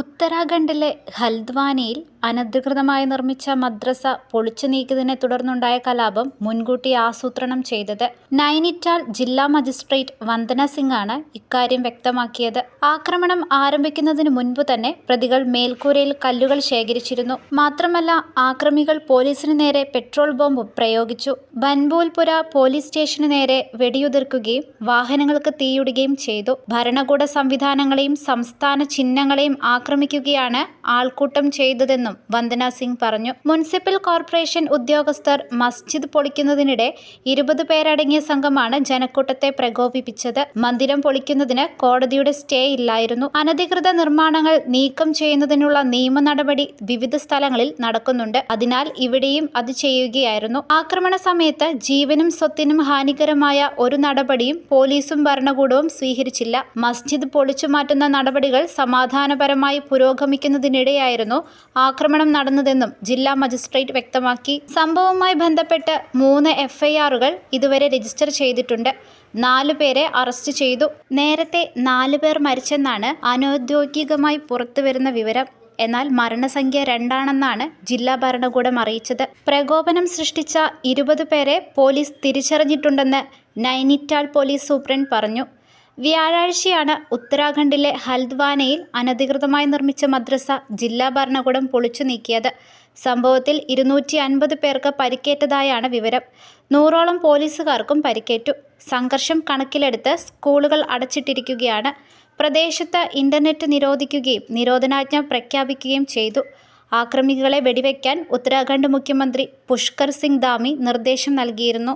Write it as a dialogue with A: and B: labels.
A: ഉത്തരാഖണ്ഡിലെ ഹൽദ്വാനിയിൽ അനധികൃതമായി നിർമ്മിച്ച മദ്രസ പൊളിച്ചു നീക്കിയതിനെ തുടർന്നുണ്ടായ കലാപം മുൻകൂട്ടി ആസൂത്രണം ചെയ്തത് നൈനിറ്റാൾ ജില്ലാ മജിസ്ട്രേറ്റ് വന്ദന സിംഗാണ് ഇക്കാര്യം വ്യക്തമാക്കിയത്. ആക്രമണം ആരംഭിക്കുന്നതിന് മുൻപ് തന്നെ പ്രതികൾ മേൽക്കൂരയിൽ കല്ലുകൾ ശേഖരിച്ചിരുന്നു. മാത്രമല്ല, ആക്രമികൾ പോലീസിന് നേരെ പെട്രോൾ ബോംബും പ്രയോഗിച്ചു. ബൻഭൂൽപുര പോലീസ് സ്റ്റേഷന് നേരെ വെടിയുതിർക്കുകയും വാഹനങ്ങൾക്ക് തീയിടുകയും ചെയ്തു. ഭരണകൂട സംവിധാനങ്ങളെയും സംസ്ഥാന ചിഹ്നങ്ങളെയും ആക്രമിക്കുകയാണ് ആൾക്കൂട്ടം ചെയ്തതെന്നും വന്ദന സിംഗ് പറഞ്ഞു. മുനിസിപ്പൽ കോർപ്പറേഷൻ ഉദ്യോഗസ്ഥർ മസ്ജിദ് പൊളിക്കുന്നതിനിടെ 20 പേരടങ്ങിയ സംഘമാണ് ജനക്കൂട്ടത്തെ പ്രകോപിപ്പിച്ചത്. മന്ദിരം പൊളിക്കുന്നതിന് കോടതിയുടെ സ്റ്റേ ഇല്ലായിരുന്നു. അനധികൃത നിർമ്മാണങ്ങൾ നീക്കം ചെയ്യുന്നതിനുള്ള നിയമ നടപടി വിവിധ സ്ഥലങ്ങളിൽ നടക്കുന്നുണ്ട്. അതിനാൽ ഇവിടെയും അത് ചെയ്യുകയായിരുന്നു. ആക്രമണ സമയത്ത് ജീവനും സ്വത്തിനും ഹാനികരമായ ഒരു നടപടിയും പോലീസും ഭരണകൂടവും സ്വീകരിച്ചില്ല. മസ്ജിദ് പൊളിച്ചു മാറ്റുന്ന നടപടികൾ സമാധാനപരമായി പുരോഗമിക്കുന്നതിനിടെയായിരുന്നു ആക്രമണം നടന്നതെന്നും ജില്ലാ മജിസ്ട്രേറ്റ് വ്യക്തമാക്കി. സംഭവവുമായി ബന്ധപ്പെട്ട് 3 എഫ്ഐആറുകൾ ഇതുവരെ രജിസ്റ്റർ ചെയ്തിട്ടുണ്ട്. 4 പേരെ അറസ്റ്റ് ചെയ്തു. നേരത്തെ 4 പേർ മരിച്ചെന്നാണ് അനൗദ്യോഗികമായി പുറത്തുവരുന്ന വിവരം. എന്നാൽ മരണസംഖ്യ 2 ആണെന്നാണ് ജില്ലാ ഭരണകൂടം അറിയിച്ചത്. പ്രകോപനം സൃഷ്ടിച്ച 20 പേരെ പോലീസ് തിരിച്ചറിഞ്ഞിട്ടുണ്ടെന്ന് നൈനിറ്റാൾ പോലീസ് സൂപ്രണ്ട് പറഞ്ഞു. വ്യാഴാഴ്ചയാണ് ഉത്തരാഖണ്ഡിലെ ഹൽദ്വാനയിൽ അനധികൃതമായി നിർമ്മിച്ച മദ്രസ ജില്ലാ ഭരണകൂടം പൊളിച്ചു നീക്കിയത്. സംഭവത്തിൽ 250 പേർക്ക് പരിക്കേറ്റതായാണ് വിവരം. 100ഓളം പോലീസുകാർക്കും പരിക്കേറ്റു. സംഘർഷം കണക്കിലെടുത്ത് സ്കൂളുകൾ അടച്ചിട്ടിരിക്കുകയാണ്. പ്രദേശത്ത് ഇന്റർനെറ്റ് നിരോധിക്കുകയും നിരോധനാജ്ഞ പ്രഖ്യാപിക്കുകയും ചെയ്തു. ആക്രമികളെ വെടിവെക്കാൻ ഉത്തരാഖണ്ഡ് മുഖ്യമന്ത്രി പുഷ്കർ സിംഗ് ധാമി നിർദ്ദേശം നൽകിയിരുന്നു.